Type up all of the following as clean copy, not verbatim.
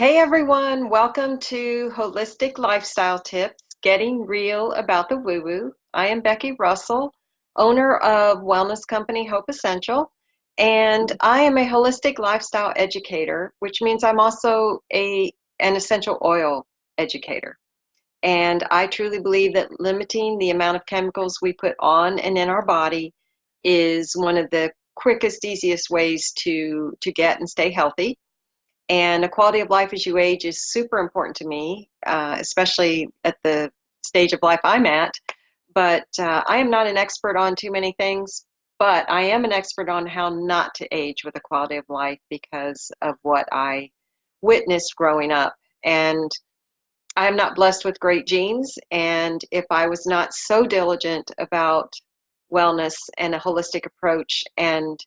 Hey everyone, welcome to Holistic Lifestyle Tips, Getting Real About the Woo Woo. I am Becky Russell, owner of wellness company Hope Essential, and I am a holistic lifestyle educator, which means I'm also an essential oil educator. And I truly believe that limiting the amount of chemicals we put on and in our body is one of the quickest, easiest ways to get and stay healthy. And a quality of life as you age is super important to me, especially at the stage of life I'm at. But I am not an expert on too many things, but I am an expert on how not to age with a quality of life because of what I witnessed growing up. And I am not blessed with great genes. And if I was not so diligent about wellness and a holistic approach and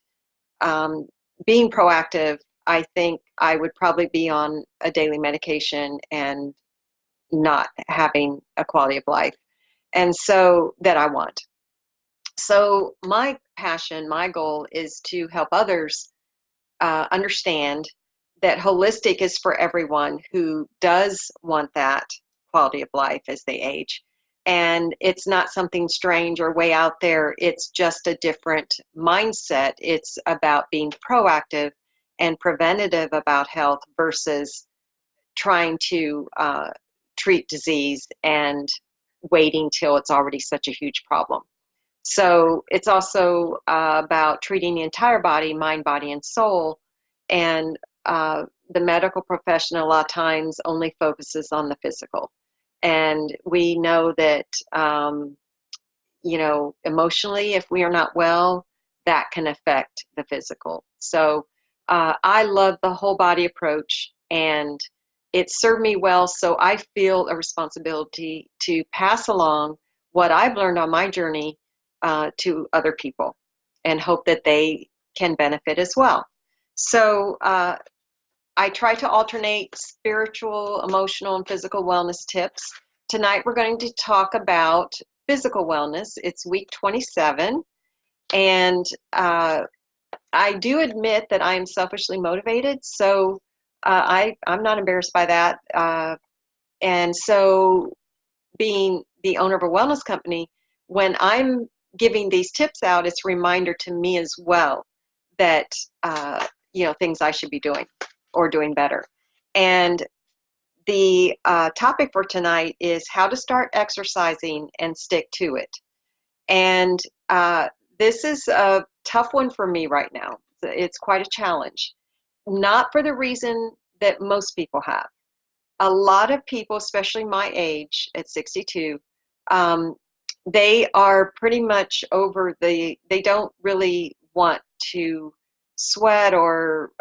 um, being proactive, I think I would probably be on a daily medication and not having a quality of life. And so that I want. So my passion, my goal is to help others understand that holistic is for everyone who does want that quality of life as they age. And it's not something strange or way out there. It's just a different mindset. It's about being proactive and preventative about health versus trying to treat disease and waiting till it's already such a huge problem. So it's also about treating the entire body, mind, body, and soul. And the medical profession a lot of times only focuses on the physical. And we know that, emotionally, if we are not well, that can affect the physical. So I love the whole body approach, and it served me well. So I feel a responsibility to pass along what I've learned on my journey to other people and hope that they can benefit as well. So I try to alternate spiritual, emotional, and physical wellness tips. Tonight we're going to talk about physical wellness. It's week 27, and I do admit that I am selfishly motivated, so I'm not embarrassed by that. And so, being the owner of a wellness company, when I'm giving these tips out, it's a reminder to me as well that things I should be doing or doing better. And the topic for tonight is how to start exercising and stick to it. And this is a tough one for me right now. It's quite a challenge, not for the reason that most people have. A lot of people, especially my age at 62, um, they are pretty much they don't really want to sweat or,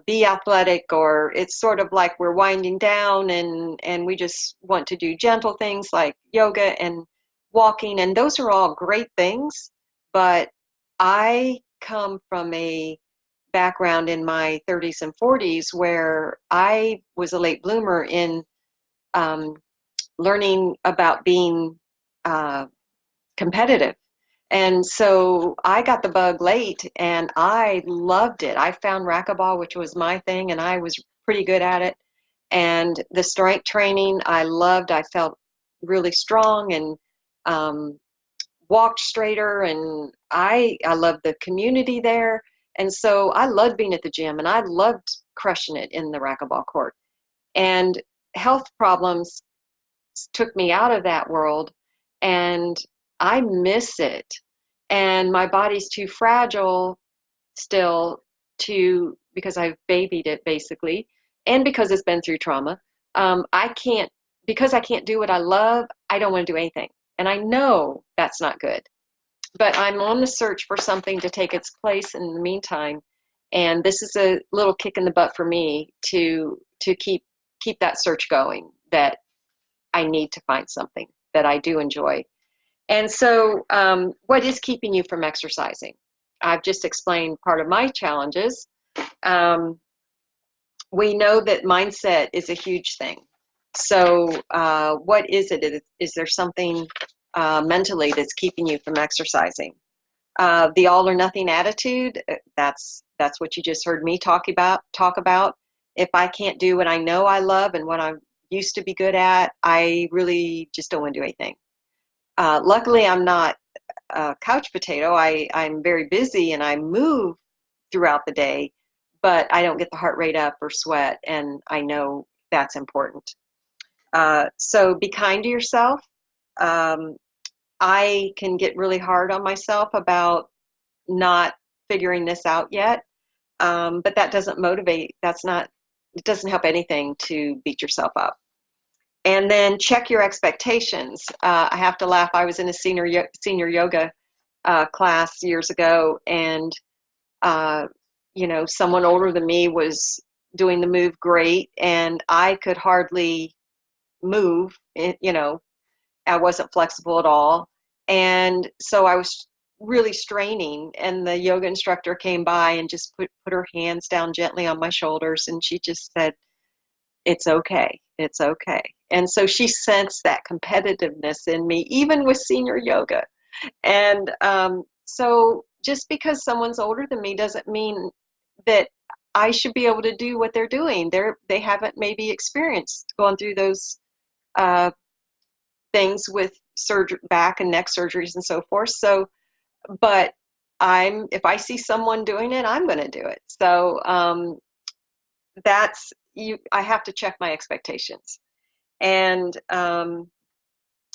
be athletic, or it's sort of like we're winding down and we just want to do gentle things like yoga and walking. And those are all great things. But I come from a background in my 30s and 40s where I was a late bloomer in um, learning about being uh, competitive. And so I got the bug late and I loved it. I found racquetball, which was my thing, and I was pretty good at it. And the strength training I loved. I felt really strong and um, walked straighter, and I loved the community there. And so I loved being at the gym, and I loved crushing it in the racquetball court. And health problems took me out of that world, and I miss it. And my body's too fragile still because I've babied it basically, and because it's been through trauma. I can't, because I can't do what I love, I don't want to do anything. And I know that's not good. But I'm on the search for something to take its place in the meantime. And this is a little kick in the butt for me to keep that search going, that I need to find something that I do enjoy. And so, what is keeping you from exercising? I've just explained part of my challenges. Um, we know that mindset is a huge thing. So, what is it? Is there something mentally that's keeping you from exercising? The all or nothing attitude. That's what you just heard me talk about. If I can't do what I know I love and what I used to be good at, I really just don't want to do anything. Luckily, I'm not a couch potato. I'm very busy and I move throughout the day, but I don't get the heart rate up or sweat, and I know that's important. So be kind to yourself. Um, I can get really hard on myself about not figuring this out yet, but that doesn't motivate. It doesn't help anything to beat yourself up. And then check your expectations. I have to laugh. I was in a senior yoga class years ago, and someone older than me was doing the move great, and I could hardly move. I wasn't flexible at all, and so I was really straining. And the yoga instructor came by and just put her hands down gently on my shoulders, and she just said, "It's okay. It's okay." And so she sensed that competitiveness in me, even with senior yoga. And so just because someone's older than me doesn't mean that I should be able to do what they're doing. They haven't maybe experienced going through those uh, things with back and neck surgeries and so forth. So, but if I see someone doing it, I'm going to do it. So that's you. I have to check my expectations and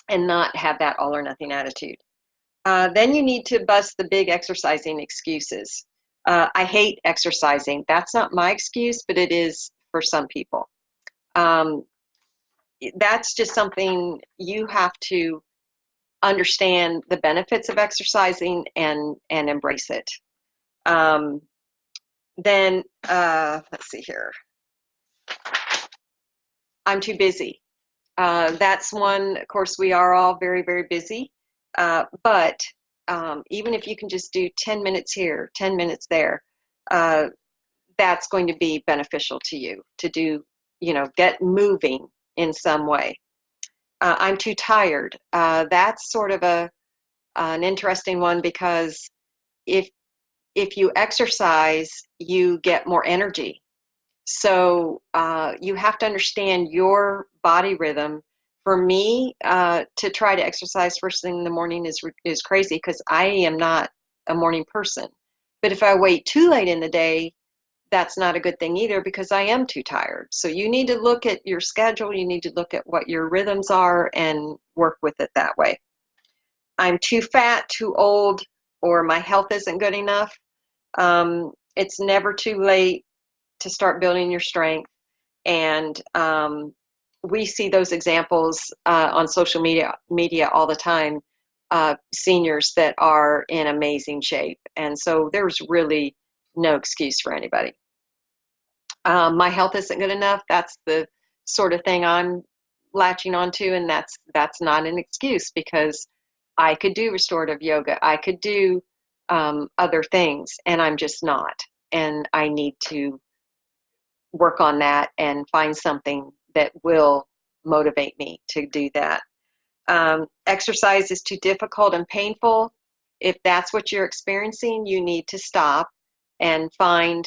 not have that all or nothing attitude. Then you need to bust the big exercising excuses. I hate exercising. That's not my excuse, but it is for some people. Um, that's just something you have to understand the benefits of exercising and embrace it. Then let's see here. I'm too busy. That's one. Of course, we are all very, very busy. But even if you can just do 10 minutes here, 10 minutes there, uh, that's going to be beneficial to you to do, get moving in some way. I'm too tired. That's sort of an interesting one, because if you exercise, you get more energy. So you have to understand your body rhythm. For me, to try to exercise first thing in the morning is crazy, because I am not a morning person. But if I wait too late in the day, that's not a good thing either, because I am too tired. So you need to look at your schedule. You need to look at what your rhythms are and work with it that way. I'm too fat, too old, or my health isn't good enough. It's never too late to start building your strength. And we see those examples on social media all the time, seniors that are in amazing shape. And so there's really no excuse for anybody. My health isn't good enough. That's the sort of thing I'm latching onto, and that's not an excuse, because I could do restorative yoga. I could do other things, and I'm just not. And I need to work on that and find something that will motivate me to do that. Exercise is too difficult and painful. If that's what you're experiencing, you need to stop and find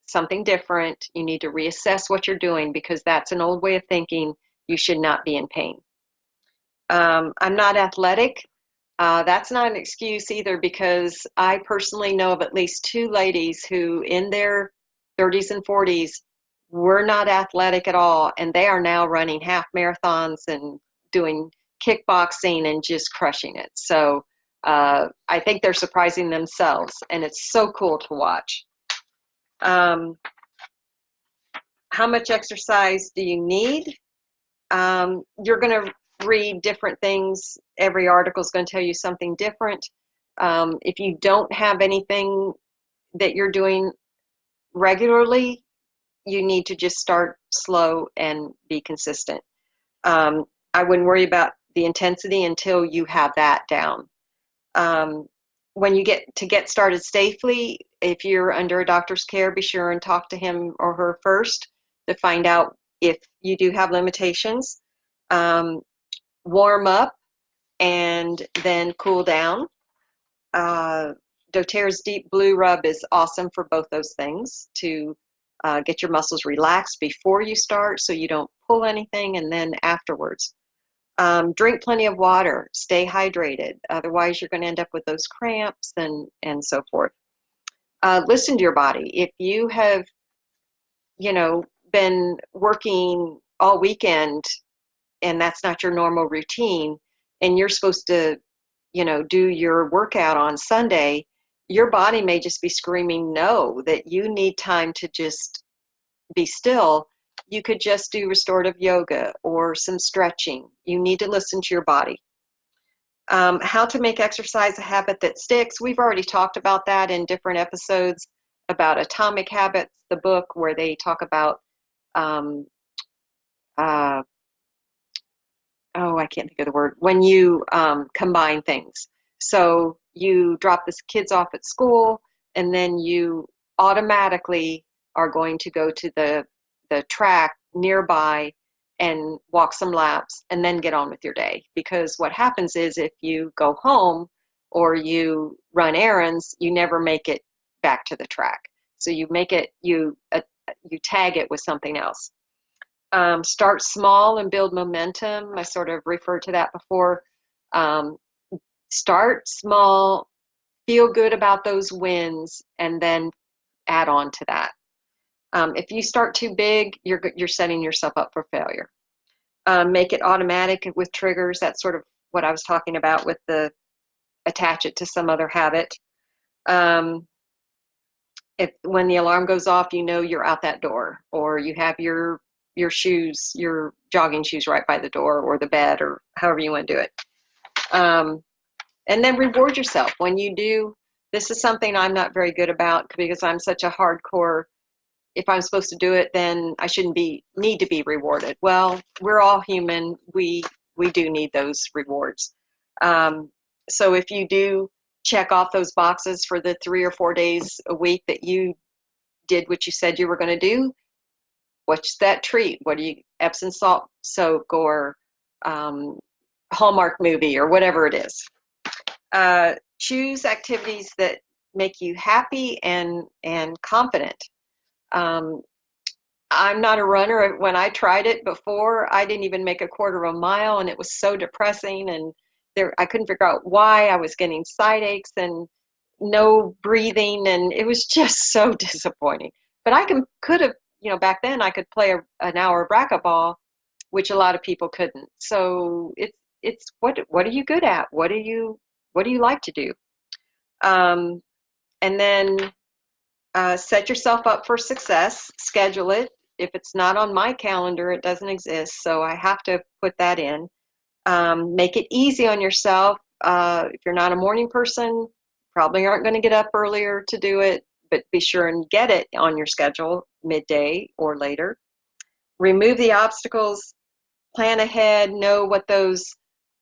something different. You need to reassess what you're doing, because that's an old way of thinking. You should not be in pain. I'm not athletic. That's not an excuse either, because I personally know of at least two ladies who in their 30s and 40s were not athletic at all, and they are now running half marathons and doing kickboxing and just crushing it. So I think they're surprising themselves, and it's so cool to watch. How much exercise do you need? You're going to read different things. Every article is going to tell you something different. If you don't have anything that you're doing regularly, you need to just start slow and be consistent. I wouldn't worry about the intensity until you have that down. When you get started safely, if you're under a doctor's care, be sure and talk to him or her first to find out if you do have limitations. Warm up and then cool down. doTERRA's Deep Blue Rub is awesome for both those things, to Get your muscles relaxed before you start so you don't pull anything, and then afterwards. Drink plenty of water. Stay hydrated. Otherwise, you're going to end up with those cramps and so forth. Listen to your body. If you have, been working all weekend and that's not your normal routine, and you're supposed to, do your workout on Sunday, your body may just be screaming no, that you need time to just be still. You could just do restorative yoga or some stretching. You need to listen to your body. How to make exercise a habit that sticks. We've already talked about that in different episodes about Atomic Habits, the book where they talk about, um, uh, oh, I can't think of the word, when you combine things. So you drop the kids off at school, and then you automatically are going to go to the track nearby and walk some laps and then get on with your day. Because what happens is if you go home or you run errands, you never make it back to the track. So you make it, you tag it with something else. Start small and build momentum. I sort of referred to that before. Um, Start small, feel good about those wins, and then add on to that. If you start too big, you're setting yourself up for failure. Make it automatic with triggers. That's sort of what I was talking about with the attach it to some other habit. If when the alarm goes off, you're out that door, or you have your shoes, your jogging shoes right by the door or the bed or however you want to do it. And then reward yourself when you do. This is something I'm not very good about because I'm such a hardcore, if I'm supposed to do it, then I shouldn't need to be rewarded. Well, we're all human. We do need those rewards. So if you do check off those boxes for the 3 or 4 days a week that you did what you said you were going to do, what's that treat? What do you, Epsom salt soak or Hallmark movie or whatever it is. Choose activities that make you happy and confident. I'm not a runner. When I tried it before, I didn't even make a quarter of a mile, and it was so depressing. And I couldn't figure out why. I was getting side aches and no breathing, and it was just so disappointing. But could have, back then I could play an hour of racquetball, which a lot of people couldn't. So it's what are you good at? What do you like to do? And then set yourself up for success. Schedule it. If it's not on my calendar, it doesn't exist. So I have to put that in. Make it easy on yourself. If you're not a morning person, probably aren't going to get up earlier to do it, but be sure and get it on your schedule midday or later. Remove the obstacles. Plan ahead. Know what those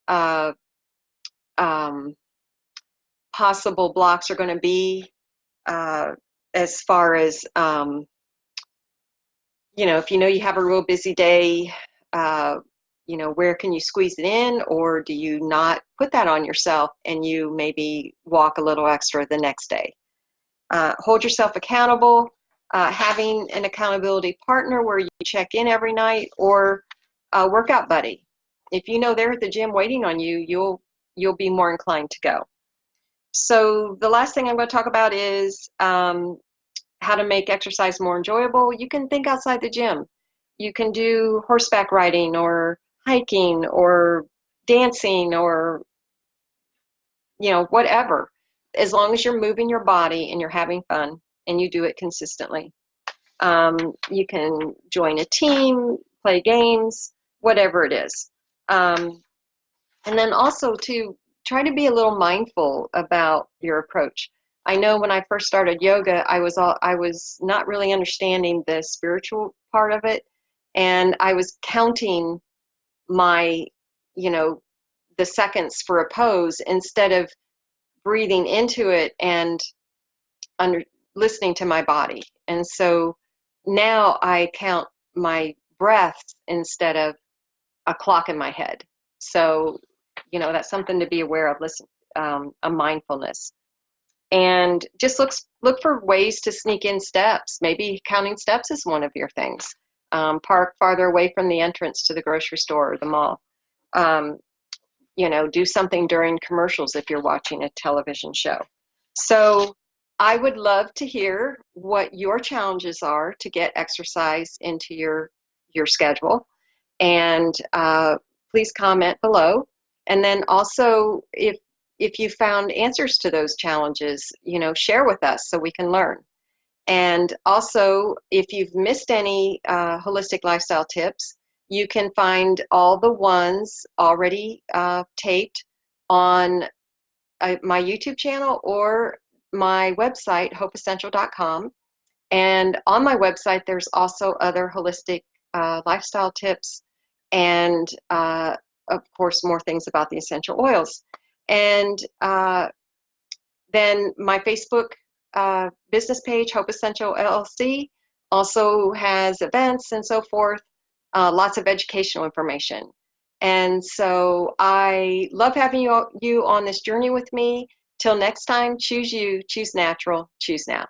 uh, um, possible blocks are going to be. As far as if you have a real busy day, where can you squeeze it in, or do you not put that on yourself and you maybe walk a little extra the next day? Hold yourself accountable. Having an accountability partner where you check in every night, or a workout buddy. If they're at the gym waiting on you, you'll be more inclined to go. So the last thing I'm going to talk about is how to make exercise more enjoyable. You can think outside the gym. You can do horseback riding or hiking or dancing or, whatever. As long as you're moving your body and you're having fun and you do it consistently. You can join a team, play games, whatever it is. And then also to try to be a little mindful about your approach. I know when I first started yoga, I was not really understanding the spiritual part of it, and I was counting my, the seconds for a pose instead of breathing into it and listening to my body. And so now I count my breaths instead of a clock in my head. So, that's something to be aware of. Listen, a mindfulness. and just look for ways to sneak in steps. Maybe counting steps is one of your things. Park farther away from the entrance to the grocery store or the mall. Um, do something during commercials if you're watching a television show. So I would love to hear what your challenges are to get exercise into your schedule. And please comment below. And then also, if you found answers to those challenges, share with us so we can learn. And also, if you've missed any holistic lifestyle tips, you can find all the ones already taped on my YouTube channel or my website, hopeessential.com. And on my website, there's also other holistic lifestyle tips and, of course, more things about the essential oils. And then my Facebook business page, Hope Essential LLC, also has events and so forth, lots of educational information. And so I love having you on this journey with me. Till next time, choose you, choose natural, choose now.